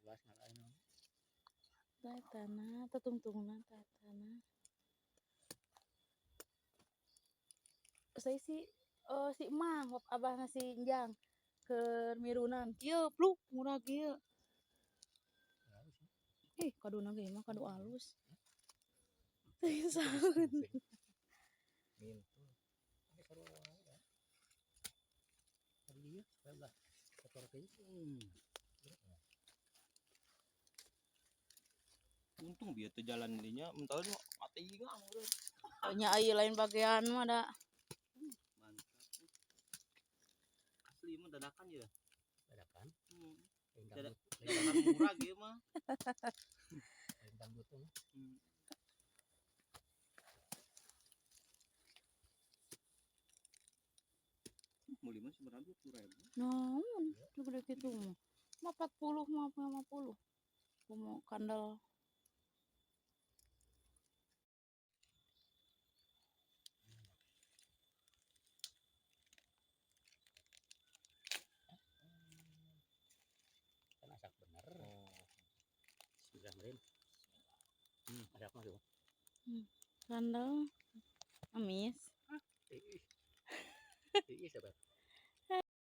bebas ngalahin. Tah tanah, tetungtungna tah tanah. Saya si emang wak abahna si Enjang keur mirunan. Kieu pluk murah kieu. Kaduna ge mah kadu alus. Teu saeun. Mintu. Ini karo ya. Tadi dia belah kotor teh. Untung biar teu jalan dinya, mentau mati ngang urang. Nya aya lain bagian mah da. Mantap. Asli mah dadakan ya. Dadakan. Dadakan murah ge mah. Dangdut tuh. Mau 5 seberapa 20.000. Naon segede kitu mah. 40 mah 50. Kumo kandel. Kan asak bener. Sudah meren. Asak mah tuh. Kandel amis. Iya sabar.